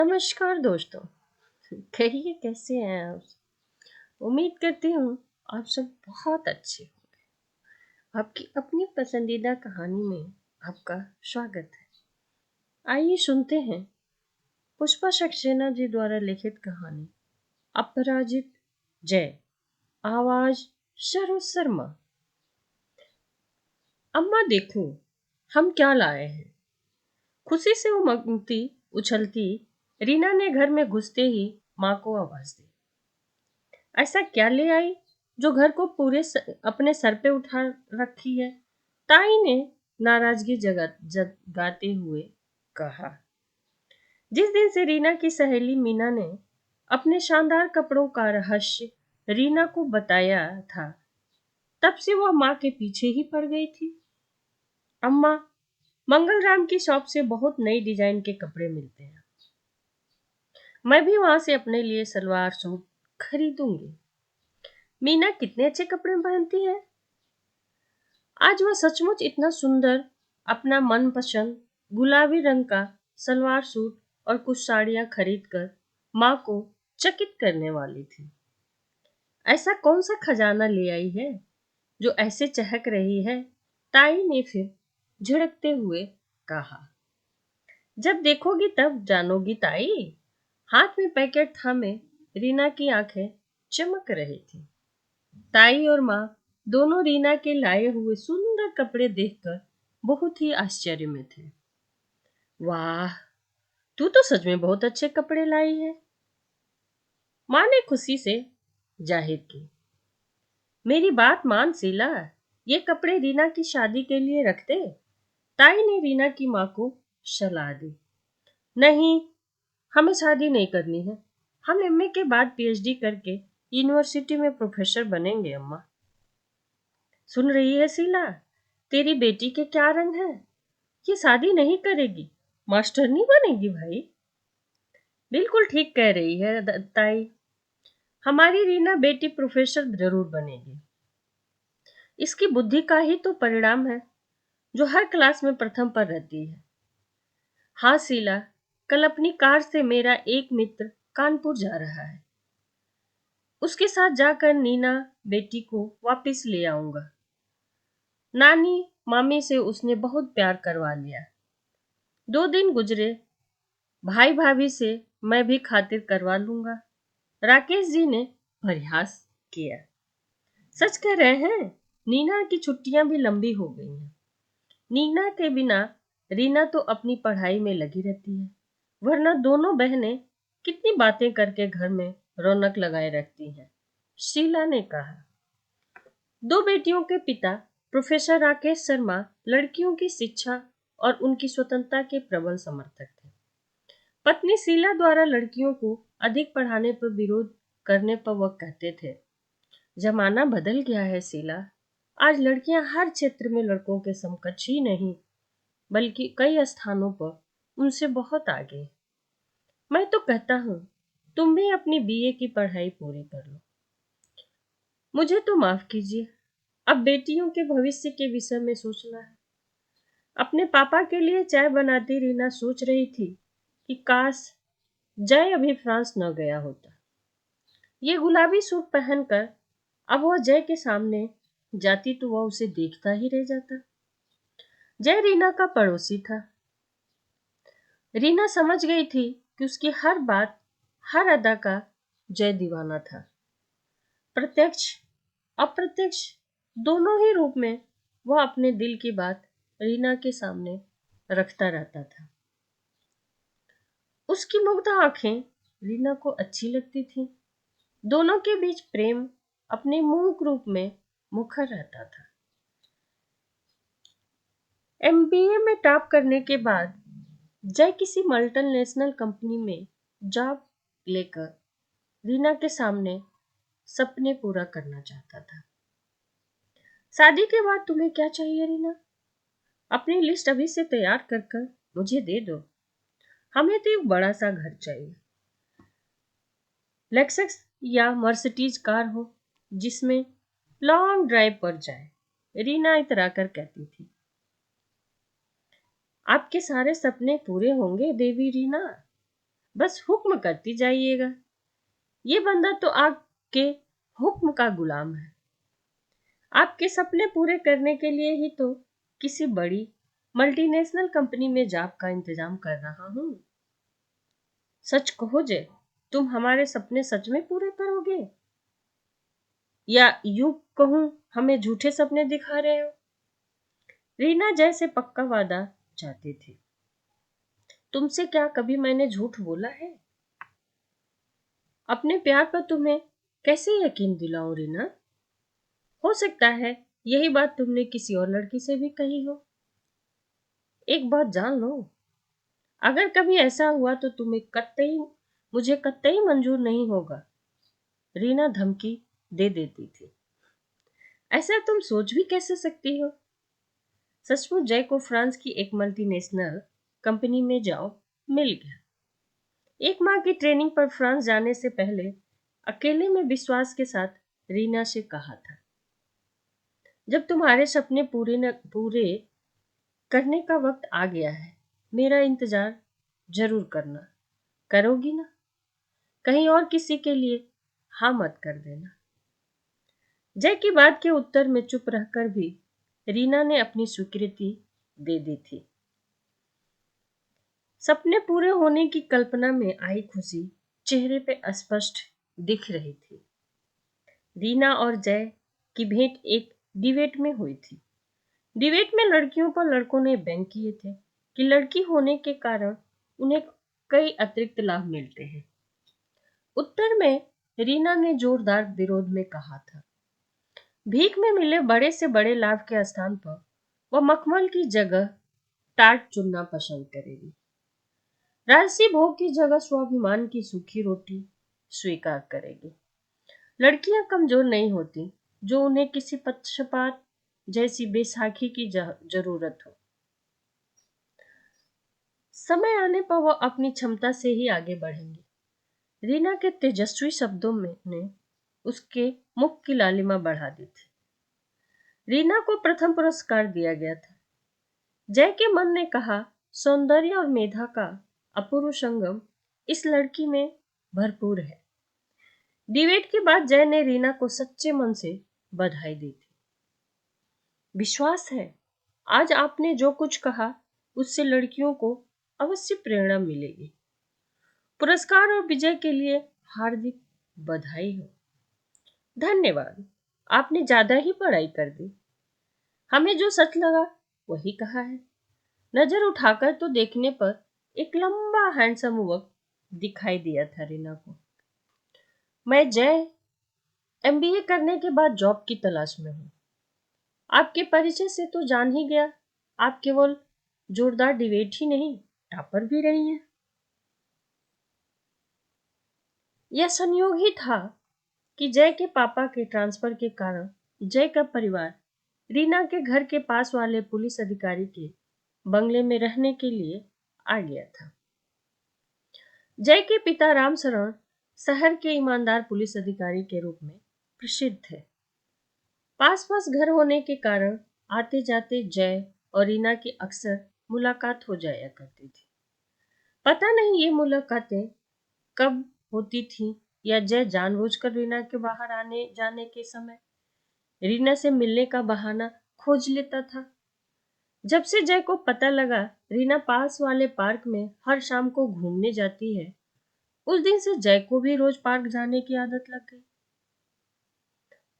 नमस्कार दोस्तों। कहिए कैसे हैं आप। उम्मीद करती हूँ आप सब बहुत अच्छे होंगे। आपकी अपनी पसंदीदा कहानी में आपका स्वागत है। आइए सुनते हैं पुष्पा सक्सेना जी द्वारा लिखित कहानी अपराजित जय। आवाज सरोज शर्मा। अम्मा देखो, हम क्या लाए हैं। खुशी से उमंगती उछलती रीना ने घर में घुसते ही माँ को आवाज दी। ऐसा क्या ले आई जो घर को अपने सर पे उठा रखी है। ताई ने नाराजगी जगाते हुए कहा। जिस दिन से रीना की सहेली मीना ने अपने शानदार कपड़ों का रहस्य रीना को बताया था, तब से वह माँ के पीछे ही पड़ गई थी। अम्मा, मंगलराम की शॉप से बहुत नई डिजाइन के कपड़े मिलते हैं, मैं भी वहां से अपने लिए सलवार सूट खरीदूंगी। मीना कितने अच्छे कपड़े पहनती है। आज वह सचमुच इतना सुंदर अपना मनपसंद गुलाबी रंग का सलवार सूट और कुछ साड़ियां खरीदकर माँ को चकित करने वाली थी। ऐसा कौन सा खजाना ले आई है जो ऐसे चहक रही है। ताई ने फिर झिड़कते हुए कहा। जब देखोगी तब जानोगी ताई। हाथ में पैकेट थामे रीना की आंखें चमक रही थी। ताई और माँ दोनों रीना के लाए हुए सुंदर कपड़े देखकर बहुत ही आश्चर्य में थे। वाह, तू तो सच में बहुत अच्छे कपड़े लाई है, माँ ने खुशी से जाहिर की। मेरी बात मान शीला, ये कपड़े रीना की शादी के लिए रख दे। ताई ने रीना की माँ को सलाह दी। नहीं, हमें शादी नहीं करनी है। हम एमए के बाद पीएचडी करके यूनिवर्सिटी में प्रोफेसर बनेंगे। अम्मा, सुन रही है शीला, तेरी बेटी के क्या रंग है। ये शादी नहीं करेगी, मास्टरनी बनेगी भाई। बिल्कुल ठीक कह रही है ताई, हमारी रीना बेटी प्रोफेसर जरूर बनेगी। इसकी बुद्धि का ही तो परिणाम है जो हर क्लास में प्रथम पर रहती है। हाँ शीला, कल अपनी कार से मेरा एक मित्र कानपुर जा रहा है। उसके साथ जाकर नीना बेटी को वापस ले आऊंगा। नानी मामी से उसने बहुत प्यार करवा लिया। 2 दिन गुजरे, भाई भाभी से मैं भी खातिर करवा लूंगा। राकेश जी ने प्रयास किया। सच कह रहे हैं, नीना की छुट्टियां भी लंबी हो गई हैं। नीना के बिना रीना तो अपनी पढ़ाई में लगी रहती है, वरना दोनों बहनें कितनी बातें करके घर में रौनक लगाए रखती हैं। शीला ने कहा। 2 बेटियों के पिता प्रोफेसर राकेश शर्मा लड़कियों की शिक्षा और उनकी स्वतंत्रता के प्रबल समर्थक थे। पत्नी शीला द्वारा लड़कियों को अधिक पढ़ाने पर विरोध करने पर वह कहते थे, जमाना बदल गया है शीला। आज लड़कियां हर क्षेत्र में लड़कों के समकक्ष ही नहीं, बल्कि कई स्थानों पर उनसे बहुत आगे। मैं तो कहता हूँ तुम भी अपनी बीए की पढ़ाई पूरी कर लो। मुझे तो माफ कीजिए, अब बेटियों के भविष्य के विषय में सोचना है। अपने पापा के लिए चाय बनाती रीना सोच रही थी कि काश जय अभी फ्रांस न गया होता। ये गुलाबी सूट पहनकर अब वह जय के सामने जाती तो वह उसे देखता ही रह जाता। जय रीना का पड़ोसी था। रीना समझ गई थी कि उसकी हर बात, हर अदा का जय दीवाना था। प्रत्यक्ष अप्रत्यक्ष दोनों ही रूप में वह अपने दिल की बात रीना के सामने रखता रहता था। उसकी मुग्ध आंखें रीना को अच्छी लगती थी। दोनों के बीच प्रेम अपने मूक रूप में मुखर रहता था। एमबीए में टॉप करने के बाद जय किसी मल्टीनेशनल कंपनी में जॉब लेकर रीना के सामने सपने पूरा करना चाहता था। शादी के बाद तुम्हें क्या चाहिए रीना? अपनी लिस्ट अभी से तैयार कर कर मुझे दे दो। हमें तो एक बड़ा सा घर चाहिए, लेक्सस या मर्सिडीज कार हो जिसमें लॉन्ग ड्राइव पर जाए, रीना इतराकर कहती थी। आपके सारे सपने पूरे होंगे देवी रीना, बस हुक्म करती जाइएगा। ये बंदा तो आपके हुक्म का गुलाम है। आपके सपने पूरे करने के लिए ही तो किसी बड़ी मल्टीनेशनल कंपनी में जॉब का इंतजाम कर रहा हूं। सच कहो जे, तुम हमारे सपने सच में पूरे करोगे, या यूं कहूं हमें झूठे सपने दिखा रहे हो? रीना जैसे पक्का वादा चाहती थी। तुमसे क्या कभी मैंने झूठ बोला है? अपने प्यार पर तुम्हें कैसे यकीन दिलाऊं रीना? हो सकता है यही बात तुमने किसी और लड़की से भी कही हो। एक बात जान लो, अगर कभी ऐसा हुआ तो तुम्हें कतई मुझे कतई मंजूर नहीं होगा। रीना धमकी दे देती थी। ऐसा तुम सोच भी कैसे सकती हो? सचमुच जय को फ्रांस की एक मल्टीनेशनल कंपनी में जॉब मिल गया। एक माह की ट्रेनिंग पर फ्रांस जाने से पहले अकेले में विश्वास के साथ रीना से कहा था, जब तुम्हारे सपने पूरे करने का वक्त आ गया है, मेरा इंतजार जरूर करना। करोगी ना? कहीं और किसी के लिए हाँ मत कर देना। जय की बात के उत्तर में चुप रहकर भी रीना ने अपनी स्वीकृति दे दी थी। सपने पूरे होने की कल्पना में आई खुशी चेहरे पे स्पष्ट दिख रही थी। रीना और जय की भेंट एक डिबेट में हुई थी। डिबेट में लड़कियों पर लड़कों ने व्यंग किए थे कि लड़की होने के कारण उन्हें कई अतिरिक्त लाभ मिलते हैं। उत्तर में रीना ने जोरदार विरोध में कहा था, भीख में मिले बड़े से बड़े लाभ के स्थान पर वह मखमल की जगह टाट चुनना पसंद करेगी। राजसी भोग की जगह स्वाभिमान की सूखी रोटी स्वीकार करेगी। लड़कियां कमजोर नहीं होती जो उन्हें किसी पक्षपात जैसी बेसाखी की जरूरत हो। समय आने पर वह अपनी क्षमता से ही आगे बढ़ेंगी। रीना के तेजस्वी शब्दों में ने उसके मुख की लालिमा बढ़ा दी थी। रीना को प्रथम पुरस्कार दिया गया था। जय के मन ने कहा, सौंदर्य और मेधा का अपूर्व संगम इस लड़की में भरपूर है। डिबेट के बाद जय ने रीना को सच्चे मन से बधाई दी थी। विश्वास है आज आपने जो कुछ कहा उससे लड़कियों को अवश्य प्रेरणा मिलेगी। पुरस्कार और विजय के लिए हार्दिक बधाई हो। धन्यवाद, आपने ज्यादा ही पढ़ाई कर दी। हमें जो सच लगा वही कहा है। नजर उठाकर तो देखने पर एक लंबा हैंडसम युवक दिखाई दिया था रीना को। मैं जय एमबीए करने के बाद जॉब की तलाश में हूँ। आपके परिचय से तो जान ही गया आप केवल जोरदार डिबेट ही नहीं, टॉपर भी रही हैं। यह संयोग ही था कि जय के पापा के ट्रांसफर के कारण जय का परिवार रीना के घर के पास वाले पुलिस अधिकारी के बंगले में रहने के लिए आ गया था। जय के पिता राम शरण शहर के ईमानदार पुलिस अधिकारी के रूप में प्रसिद्ध थे। पास पास घर होने के कारण आते जाते जय और रीना की अक्सर मुलाकात हो जाया करती थी। पता नहीं ये मुलाकातें कब होती थी, या जय जानबूझकर रीना के बाहर आने जाने के समय रीना से मिलने का बहाना खोज लेता था। जब से जय को पता लगा रीना पास वाले पार्क में हर शाम को घूमने जाती है, उस दिन से जय को भी रोज पार्क जाने की आदत लग गई।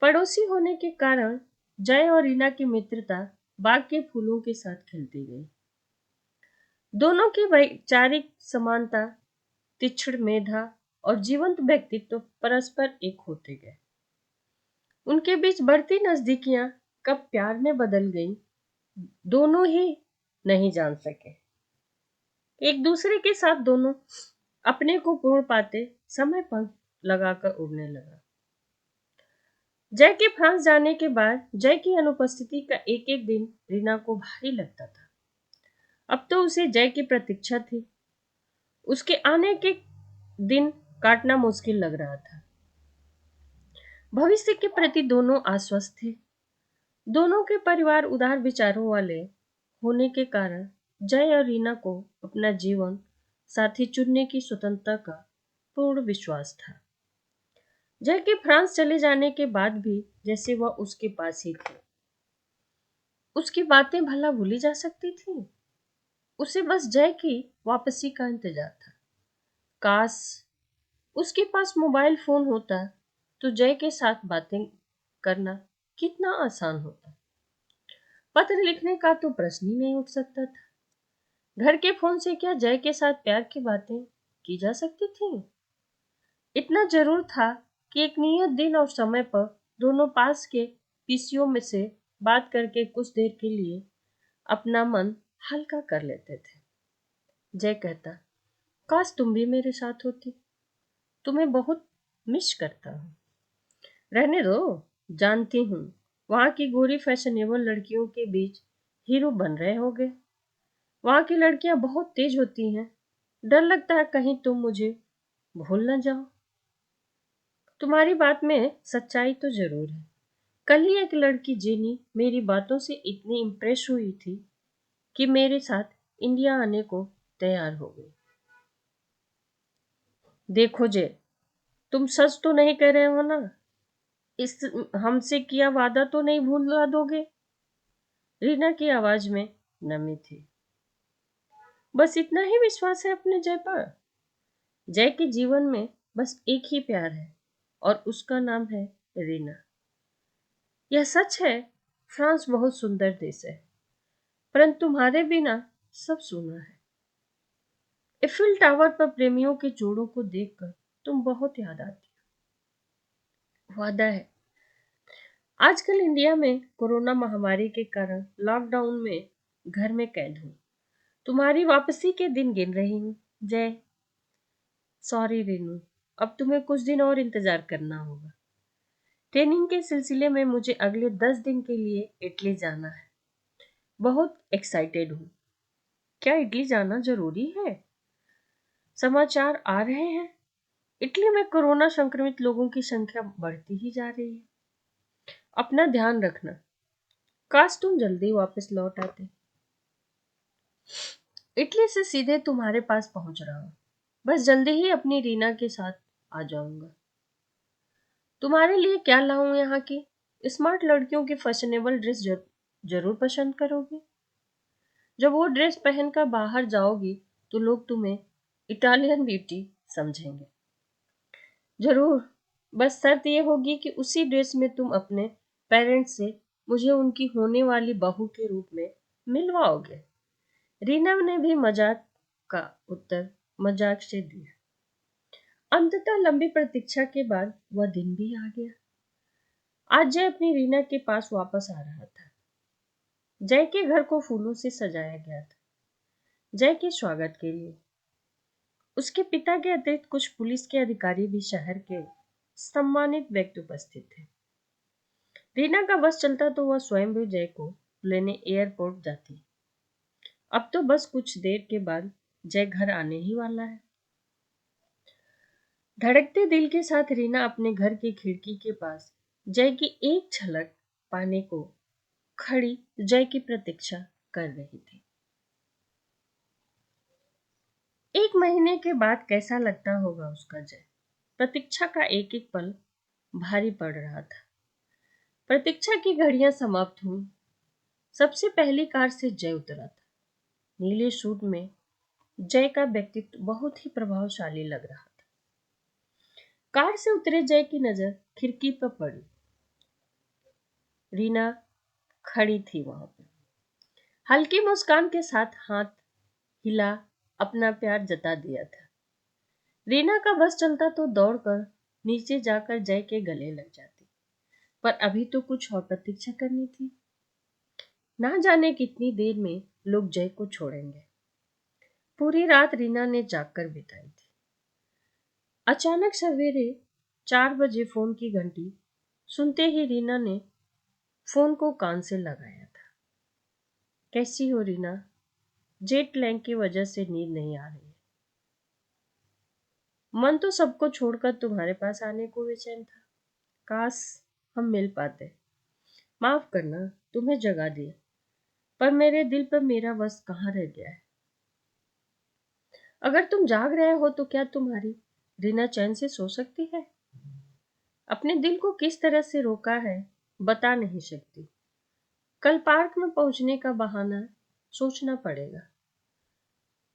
पड़ोसी होने के कारण जय और रीना की मित्रता बाग के फूलों के साथ खिलती गई। दोनों की वैचारिक समानता, तीक्ष्ण मेधा और जीवंत व्यक्तित्व परस्पर एक होते गए। उनके बीच बढ़ती नजदीकियां कब प्यार में बदल गई, दोनों ही नहीं जान सके। एक दूसरे के साथ दोनों अपने को पूर्ण पाते समय पंख लगाकर उड़ने लगा। जय के फ्रांस जाने के बाद जय की अनुपस्थिति का एक एक दिन रीना को भारी लगता था। अब तो उसे जय की प्रतीक्षा थी। उसके आने के दिन काटना मुश्किल लग रहा था। भविष्य के प्रति दोनों आश्वस्त थे। दोनों के परिवार उदार विचारों वाले होने के कारण जय और रीना को अपना जीवन साथी चुनने की स्वतंत्रता का पूर्ण विश्वास था। जय के फ्रांस चले जाने के बाद भी जैसे वह उसके पास ही थी। उसकी बातें भला भूली जा सकती थी। उसे बस जय की वापसी का इंतजार था। काश उसके पास मोबाइल फोन होता तो जय के साथ बातें करना कितना आसान होता। पत्र लिखने का तो प्रश्न ही नहीं उठ सकता था। घर के फोन से क्या जय के साथ प्यार की बातें की जा सकती थी? इतना जरूर था कि एक नियत दिन और समय पर दोनों पास के पीसीओ में से बात करके कुछ देर के लिए अपना मन हल्का कर लेते थे। जय कहता, काश तुम भी मेरे साथ होती, तुम्हें बहुत मिस करता हूँ। रहने दो, जानती हूँ वहां की गोरी फैशनेबल लड़कियों के बीच हीरो बन रहे होगे। वहां की लड़कियां बहुत तेज होती हैं, डर लगता है कहीं तुम मुझे भूल न जाओ। तुम्हारी बात में सच्चाई तो जरूर है। कल ही एक लड़की जेनी मेरी बातों से इतनी इम्प्रेस हुई थी कि मेरे साथ इंडिया आने को तैयार हो गई। देखो जे, तुम सच तो नहीं कह रहे हो ना? इस हमसे किया वादा तो नहीं भूला दोगे? रीना की आवाज में नमी थी। बस इतना ही विश्वास है अपने जय पर? जय के जीवन में बस एक ही प्यार है और उसका नाम है रीना। यह सच है, फ्रांस बहुत सुंदर देश है, परंतु तुम्हारे बिना सब सूना है। इफिल टावर पर प्रेमियों के जोड़ों को देखकर तुम बहुत याद आती हो। वादा है। आजकल इंडिया में कोरोना महामारी के कारण लॉकडाउन में घर में कैद हूँ। तुम्हारी वापसी के दिन गिन रही हूँ। जय। सॉरी रेनू, अब तुम्हें कुछ दिन और इंतजार करना होगा। ट्रेनिंग के सिलसिले में मुझे अगले 10 दिन के लिए इटली जाना है। बहुत एक्साइटेड हूँ। क्या इटली जाना जरूरी है? समाचार आ रहे हैं इटली में कोरोना संक्रमित लोगों की संख्या बढ़ती ही जा रही है। अपना ध्यान रखना। काश तुम जल्दी वापस लौट आते। इटली से सीधे तुम्हारे पास पहुंच रहा हूँ। बस जल्दी ही अपनी रीना के साथ आ जाऊंगा। तुम्हारे लिए क्या लाऊं? यहाँ की स्मार्ट लड़कियों की फैशनेबल ड्रेस जरूर पसंद करोगी। जब वो ड्रेस पहनकर बाहर जाओगी तो लोग तुम्हें इटालियन ब्यूटी समझेंगे। जरूर, बस शर्त यह होगी कि उसी ड्रेस में तुम अपने पेरेंट्स से मुझे उनकी होने वाली बहू के रूप में मिलवाओगे। रीना ने भी मजाक का उत्तर मजाक से दिया। अंततः लंबी प्रतीक्षा के बाद वह दिन भी आ गया। आज जय अपनी रीना के पास वापस आ रहा था। जय के घर को फूलों से सजाया गया था, जय के स्वागत के लिए। उसके पिता के अतिरिक्त कुछ पुलिस के अधिकारी भी शहर के सम्मानित व्यक्ति उपस्थित थे। रीना का बस चलता तो वह स्वयं भी जय को लेने एयरपोर्ट जाती। अब तो बस कुछ देर के बाद जय घर आने ही वाला है। धड़कते दिल के साथ रीना अपने घर की खिड़की के पास जय की एक झलक पाने को खड़ी जय की प्रतीक्षा कर रही थी। 1 महीने के बाद कैसा लगता होगा उसका जय। प्रतीक्षा का एक एक पल भारी पड़ रहा था। प्रतीक्षा की घड़ियां समाप्त हुई। सबसे पहली कार से जय उतरा था। नीले सूट में जय का व्यक्तित्व बहुत ही प्रभावशाली लग रहा था। कार से उतरे जय की नजर खिड़की पर पड़ी। रीना खड़ी थी वहां पर। हल्की मुस्कान के साथ हाथ हिला अपना प्यार जता दिया था। रीना का बस चलता तो दौड़कर नीचे जाकर जय के गले लग जाती, पर अभी तो कुछ और प्रतीक्षा करनी थी। ना जाने कितनी देर में लोग जय को छोड़ेंगे। पूरी रात रीना ने जागकर बिताई थी। अचानक सवेरे 4 बजे फोन की घंटी सुनते ही रीना ने फोन को कान से लगाया था। कैसी हो रीना? जेट लैग की वजह से नींद नहीं आ रही है। मन तो सबको छोड़कर तुम्हारे पास आने को बेचैन था। काश हम मिल पाते। माफ करना तुम्हें जगा दिया, पर मेरे दिल पर मेरा बस कहाँ रह गया है। अगर तुम जाग रहे हो तो क्या तुम्हारी रीना चैन से सो सकती है? अपने दिल को किस तरह से रोका है बता नहीं सकती। कल पार्क में पहुंचने का बहाना सोचना पड़ेगा,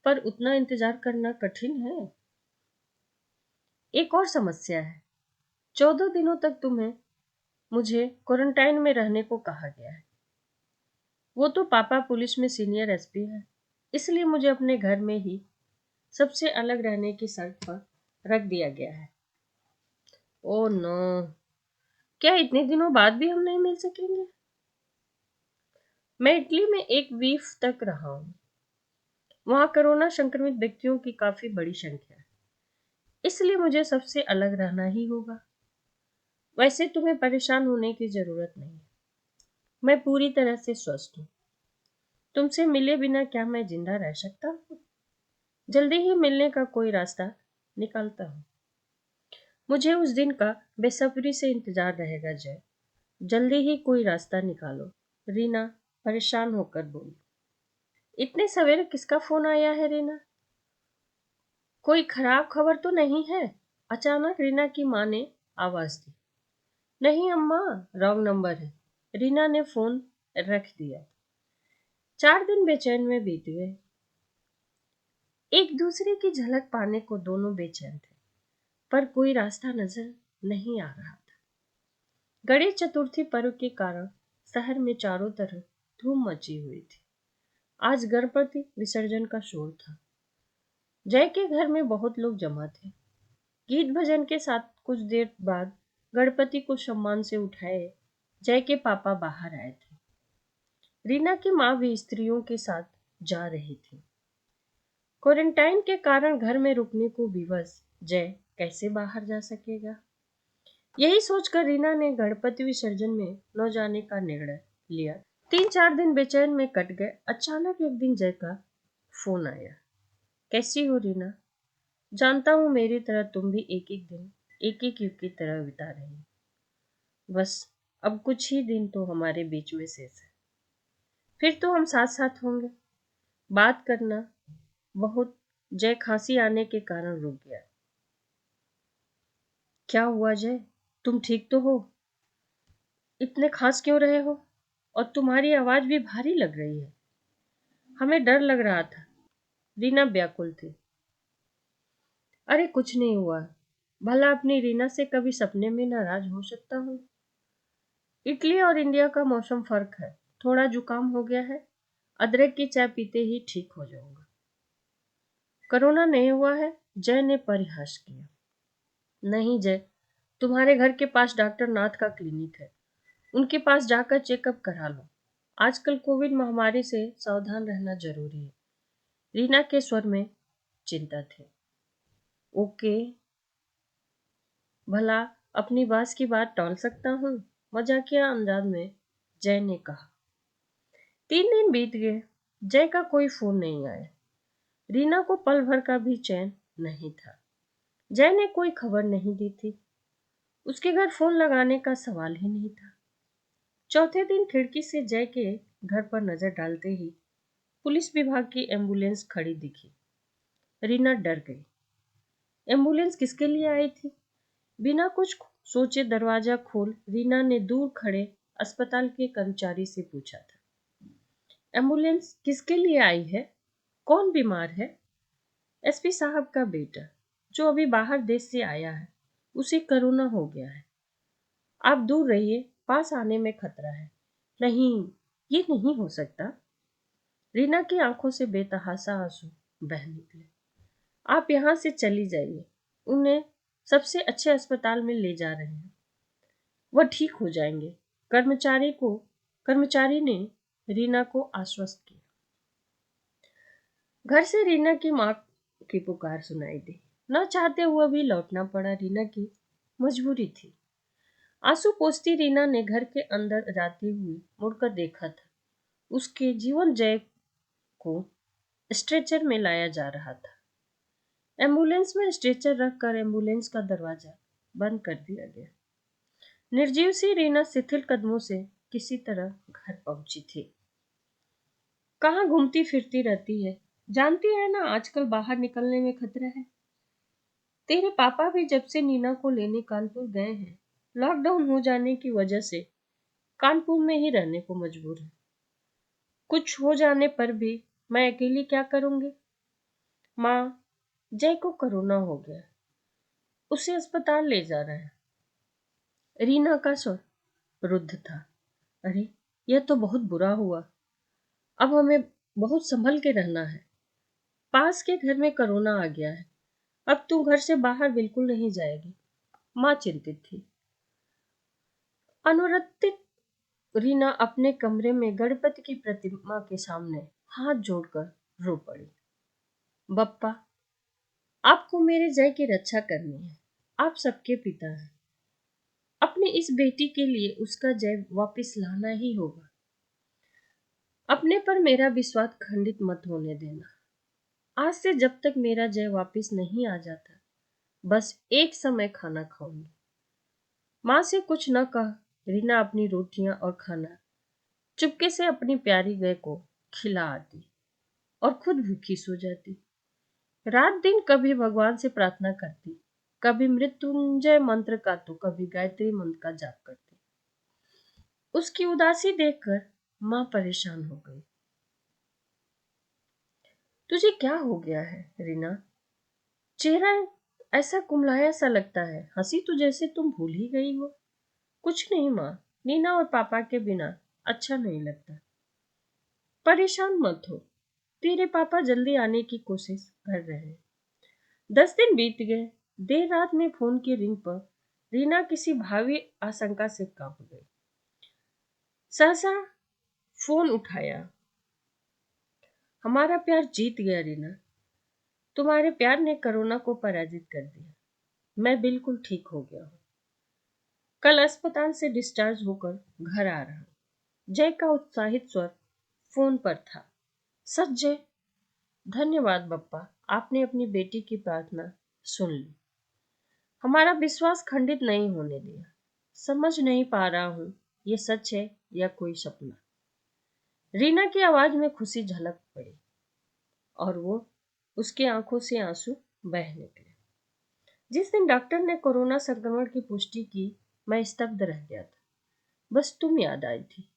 पर उतना इंतजार करना कठिन है। एक और समस्या है, 14 दिनों तक तुम्हें मुझे क्वारंटाइन में रहने को कहा गया है। वो तो पापा पुलिस में सीनियर एसपी है, इसलिए मुझे अपने घर में ही सबसे अलग रहने की शर्त पर रख दिया गया है। ओ नो, क्या इतने दिनों बाद भी हम नहीं मिल सकेंगे? मैं इटली में एक वीक तक रहा हूँ। वहां कोरोना संक्रमित व्यक्तियों की काफी बड़ी संख्या है, इसलिए मुझे सबसे अलग रहना ही होगा। वैसे तुम्हें परेशान होने की जरूरत नहीं है, मैं पूरी तरह से स्वस्थ हूँ। तुमसे मिले बिना क्या मैं जिंदा रह सकता हूँ? जल्दी ही मिलने का कोई रास्ता निकालता हूँ। मुझे उस दिन का बेसब्री से इंतजार रहेगा जय। जल्दी ही कोई रास्ता निकालो। रीना परेशान होकर बोली। इतने सवेरे किसका फोन आया है रीना? कोई खराब खबर तो नहीं है? अचानक रीना की माँ ने आवाज दी। नहीं अम्मा, रॉन्ग नंबर है। रीना ने फोन रख दिया। 4 दिन बेचैन में बीत गए। एक दूसरे की झलक पाने को दोनों बेचैन थे, पर कोई रास्ता नजर नहीं आ रहा था। गणेश चतुर्थी पर्व के कारण शहर में चारों तरफ धूम मची हुई थी। आज गणपति विसर्जन का शोर था। जय के घर में बहुत लोग जमा थे। गीत भजन के साथ कुछ देर बाद गणपति को सम्मान से उठाए जय के पापा बाहर आए थे। रीना की माँ भी स्त्रियों के साथ जा रही थी। क्वारंटाइन के कारण घर में रुकने को विवश जय कैसे बाहर जा सकेगा? यही सोचकर रीना ने गणपति विसर्जन में न जाने का निर्णय लिया। 3-4 दिन बेचैन में कट गए। अचानक एक दिन जय का फोन आया। कैसी हो रीना? जानता हूँ मेरी तरह तुम भी एक एक दिन एक एक युग की तरह बिता रही हो। बस अब कुछ ही दिन तो हमारे बीच में शेष है, फिर तो हम साथ साथ होंगे। बात करना बहुत। जय खांसी आने के कारण रुक गया। क्या हुआ जय, तुम ठीक तो हो? इतने खांस क्यों रहे हो? और तुम्हारी आवाज भी भारी लग रही है। हमें डर लग रहा था। रीना व्याकुल थी। अरे कुछ नहीं हुआ। भला अपनी रीना से कभी सपने में नाराज हो सकता हूँ? इटली और इंडिया का मौसम फर्क है। थोड़ा जुकाम हो गया है। अदरक की चाय पीते ही ठीक हो जाऊंगा। कोरोना नहीं हुआ है, जय ने परिहास किया। नहीं जय, तुम्हारे घर के पास डॉक्टर नाथ का क्लिनिक है, उनके पास जाकर चेकअप करा लो। आजकल कोविड महामारी से सावधान रहना जरूरी है। रीना के स्वर में चिंता थी। ओके, भला अपनी बात की बात टाल सकता हूँ? मजाकिया अंदाज में जय ने कहा। 3 दिन बीत गए। जय का कोई फोन नहीं आया। रीना को पल भर का भी चैन नहीं था। जय ने कोई खबर नहीं दी थी। उसके घर फोन लगाने का सवाल ही नहीं था। चौथे दिन खिड़की से जय के घर पर नजर डालते ही पुलिस विभाग की एम्बुलेंस खड़ी दिखी। रीना डर गई। एम्बुलेंस किसके लिए आई थी? बिना कुछ सोचे दरवाजा खोल रीना ने दूर खड़े अस्पताल के कर्मचारी से पूछा था, एम्बुलेंस किसके लिए आई है? कौन बीमार है? एसपी साहब का बेटा, जो अभी बाहर देश से आया है, उसे कोरोना हो गया है। आप दूर रहिए, पास आने में खतरा है। नहीं, ये नहीं हो सकता। रीना की आंखों से बेतहाशा आंसू बह निकले। आप यहाँ से चली जाइए, उन्हें सबसे अच्छे अस्पताल में ले जा रहे हैं, वह ठीक हो जाएंगे। कर्मचारी ने रीना को आश्वस्त किया। घर से रीना की माँ की पुकार सुनाई दी। न चाहते हुए भी लौटना पड़ा। रीना की मजबूरी थी। आंसू पोंछती रीना ने घर के अंदर जाते हुए मुड़कर देखा था। उसके जीवन जय को स्ट्रेचर में लाया जा रहा था। एम्बुलेंस में स्ट्रेचर रखकर एम्बुलेंस का दरवाजा बंद कर दिया गया। निर्जीव सी रीना शिथिल कदमों से किसी तरह घर पहुंची थी। कहाँ घूमती फिरती रहती है? जानती है ना, आजकल बाहर निकलने में खतरा है। तेरे पापा भी जब से नीना को लेने कानपुर गए हैं, लॉकडाउन हो जाने की वजह से कानपुर में ही रहने को मजबूर है। कुछ हो जाने पर भी मैं अकेली क्या करूंगी। माँ, जय को कोरोना हो गया, उसे अस्पताल ले जा रहे हैं। रीना का स्वर रुद्ध था। अरे, यह तो बहुत बुरा हुआ। अब हमें बहुत संभल के रहना है। पास के घर में कोरोना आ गया है। अब तू घर से बाहर बिल्कुल नहीं जाएगी। माँ चिंतित थी। अनुरक्तित रीना अपने कमरे में गणपति की प्रतिमा के सामने हाथ जोड़कर रो पड़ी। बप्पा, आपको मेरे जय की रक्षा करनी है। आप सबके पिता हैं। अपनी इस बेटी के लिए उसका जय वापस लाना ही होगा। अपने पर मेरा विश्वास खंडित मत होने देना। आज से जब तक मेरा जय वापस नहीं आ जाता, बस एक समय खाना खाऊंगी। माँ से कुछ न कह रीना अपनी रोटियां और खाना चुपके से अपनी प्यारी गाय को खिला आती और खुद भूखी सो जाती। रात दिन कभी भगवान से प्रार्थना करती, कभी मृत्युंजय मंत्र का तो कभी गायत्री मंत्र का जाप करती। उसकी उदासी देखकर माँ परेशान हो गई। तुझे क्या हो गया है रीना? चेहरा ऐसा कुमलाया सा लगता है, हंसी तो जैसे तुम भूल ही गई हो। कुछ नहीं माँ, नीना और पापा के बिना अच्छा नहीं लगता। परेशान मत हो, तेरे पापा जल्दी आने की कोशिश कर रहे हैं। 10 दिन बीत गए। देर रात में फोन की रिंग पर रीना किसी भावी आशंका से कांप गई। सहसा फोन उठाया। हमारा प्यार जीत गया रीना। तुम्हारे प्यार ने कोरोना को पराजित कर दिया। मैं बिल्कुल ठीक हो गया हूँ। कल अस्पताल से डिस्चार्ज होकर घर आ रहा हूँ। जय का उत्साहित स्वर फोन पर था। सच जय? धन्यवाद बप्पा, आपने अपनी बेटी की प्रार्थना सुन ली। हमारा विश्वास खंडित नहीं होने दिया। समझ नहीं पा रहा हूं ये सच है या कोई सपना। रीना की आवाज में खुशी झलक पड़ी और वो उसकी आंखों से आंसू बह निकले। जिस दिन डॉक्टर ने कोरोना संक्रमण की पुष्टि की, मैं स्तब्ध रह गया था। बस तुम याद आई थी।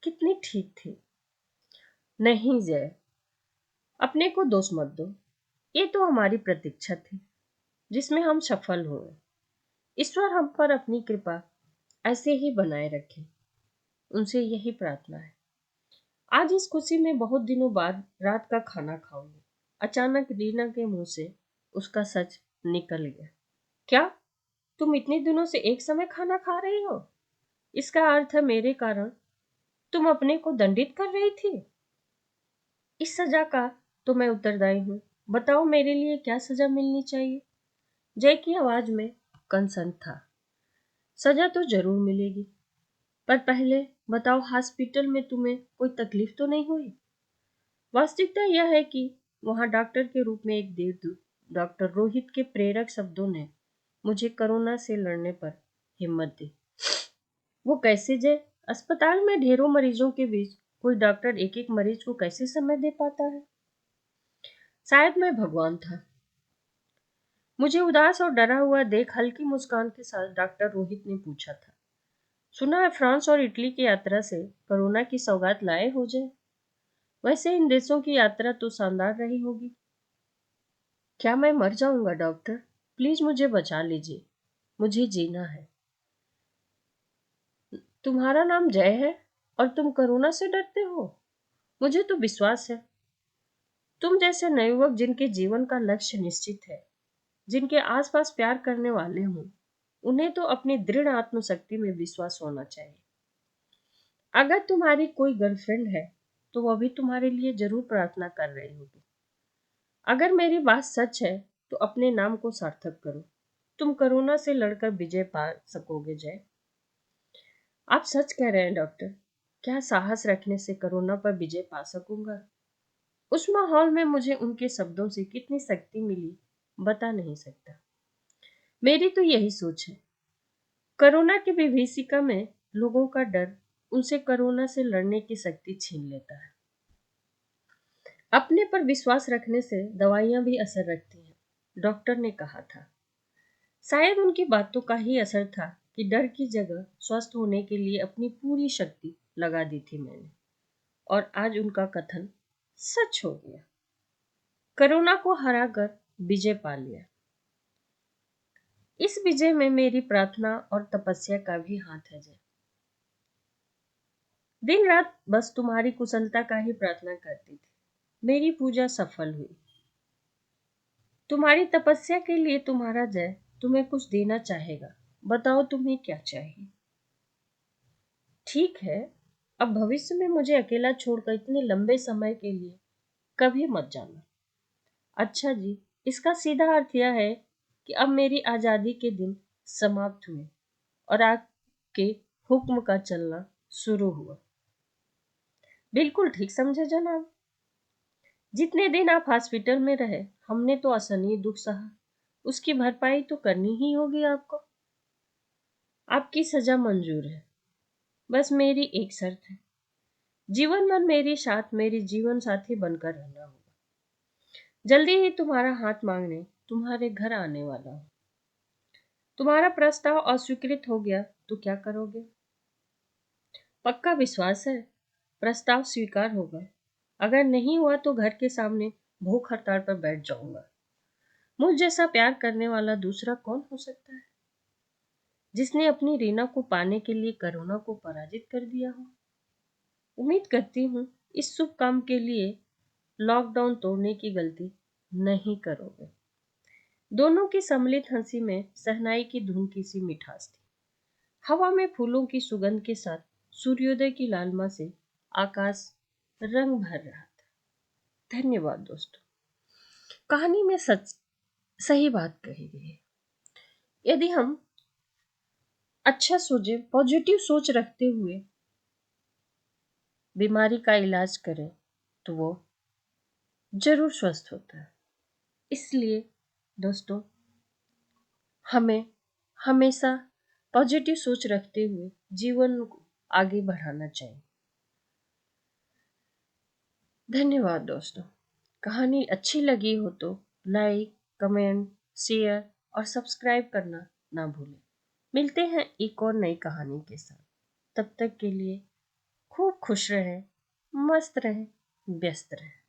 कितनी ठीक थी। नहीं जय, अपने को दोष मत दो। ये तो हमारी प्रतीक्षा थी जिसमें हम सफल हुए। ईश्वर हम पर अपनी कृपा ऐसे ही बनाए रखे, उनसे यही प्रार्थना है। आज इस खुशी में बहुत दिनों बाद रात का खाना खाऊंगी। अचानक रीना के मुंह से उसका सच निकल गया। क्या तुम इतने दिनों से एक समय खाना खा रही हो? इसका अर्थ है मेरे कारण तुम अपने को दंडित कर रही थी। इस सजा का तो मैं उत्तरदायी हूँ। बताओ मेरे लिए क्या सजा मिलनी चाहिए? जय की आवाज में कंसन था। सजा तो जरूर मिलेगी, पर पहले बताओ हॉस्पिटल में तुम्हें कोई तकलीफ तो नहीं हुई? वास्तविकता यह है कि वहां डॉक्टर के रूप में एक देवदूत डॉक्टर रोहित के प्रेरक शब्दों ने मुझे कोरोना से लड़ने पर हिम्मत दी। वो कैसे जय? अस्पताल में ढेरों मरीजों के बीच कोई डॉक्टर एक एक मरीज को कैसे समय दे पाता है? शायद मैं भगवान था। मुझे उदास और डरा हुआ देख हल्की मुस्कान के साथ डॉक्टर रोहित ने पूछा था, सुना है फ्रांस और इटली की यात्रा से कोरोना की सौगात लाए हो जाए। वैसे इन देशों की यात्रा तो शानदार रही होगी। क्या मैं मर जाऊंगा डॉक्टर? प्लीज मुझे बचा लीजिए, मुझे जीना है। तुम्हारा नाम जय है और तुम कोरोना से डरते हो? मुझे तो विश्वास है तुम जैसे नवयुवक जिनके जीवन का लक्ष्य निश्चित है, जिनके आसपास प्यार करने वाले हों, उन्हें तो अपनी दृढ़ आत्मशक्ति में विश्वास होना चाहिए। अगर तुम्हारी कोई गर्लफ्रेंड है तो वह भी तुम्हारे लिए जरूर प्रार्थना कर रही होगी। अगर मेरी बात सच है तो अपने नाम को सार्थक करो। तुम कोरोना से लड़कर विजय पा सकोगे जय। आप सच कह रहे हैं डॉक्टर। क्या साहस रखने से कोरोना पर विजय पा सकूंगा? उस माहौल में मुझे उनके शब्दों से कितनी शक्ति मिली बता नहीं सकता। मेरी तो यही सोच है। कोरोना की विभीषिका में लोगों का डर उनसे कोरोना से लड़ने की शक्ति छीन लेता है। अपने पर विश्वास रखने से दवाइयां भी असर रखती हैं, डॉक्टर ने कहा था। शायद उनकी बातों का ही असर था कि डर की जगह स्वस्थ होने के लिए अपनी पूरी शक्ति लगा दी थी मैंने, और आज उनका कथन सच हो गया। कोरोना को हराकर विजय पा लिया। इस विजय में मेरी प्रार्थना और तपस्या का भी हाथ है जय। दिन रात बस तुम्हारी कुशलता का ही प्रार्थना करती थी। मेरी पूजा सफल हुई। तुम्हारी तपस्या के लिए तुम्हारा जय तुम्हें कुछ देना चाहेगा। बताओ तुम्हें क्या चाहिए। ठीक है, अब भविष्य में मुझे अकेला छोड़कर इतने लंबे समय के लिए कभी मत जाना। अच्छा जी, इसका सीधा अर्थ यह है कि अब मेरी आजादी के दिन समाप्त हुए और आपके हुक्म का चलना शुरू हुआ। बिल्कुल ठीक समझे जनाब। जितने दिन आप हॉस्पिटल में रहे, हमने तो असहनीय दुख सहा। उसकी भरपाई तो करनी ही होगी आपको। आपकी सजा मंजूर है। बस मेरी एक शर्त है, जीवन भर मेरे साथ मेरी जीवन साथी बनकर रहना होगा। जल्दी ही तुम्हारा हाथ मांगने तुम्हारे घर आने वाला हूं। तुम्हारा प्रस्ताव अस्वीकृत हो गया तो क्या करोगे? पक्का विश्वास है प्रस्ताव स्वीकार होगा। अगर नहीं हुआ तो घर के सामने भूख हड़ताल पर बैठ जाऊंगा। मुझ जैसा प्यार करने वाला दूसरा कौन हो सकता है, जिसने अपनी रीना को पाने के लिए कोरोना को पराजित कर दिया हो। उम्मीद करती हूँ इस शुभ काम के लिए लॉकडाउन तोड़ने की गलती नहीं करोगे। दोनों की सम्मिलित हंसी में शहनाई की धुन की सी मिठास थी। हवा में फूलों की सुगंध के साथ सूर्योदय की लालिमा से आकाश रंग भर रहा था। धन्यवाद दोस्तों। कहानी में सच सही बात कही गई है। यदि हम अच्छा सोचे, पॉजिटिव सोच रखते हुए बीमारी का इलाज करें तो वो जरूर स्वस्थ होता है। इसलिए दोस्तों, हमें हमेशा पॉजिटिव सोच रखते हुए जीवन को आगे बढ़ाना चाहिए। धन्यवाद दोस्तों। कहानी अच्छी लगी हो तो लाइक, कमेंट, शेयर और सब्सक्राइब करना ना भूलें। मिलते हैं एक और नई कहानी के साथ। तब तक के लिए खूब खुश रहें, मस्त रहें, व्यस्त रहें।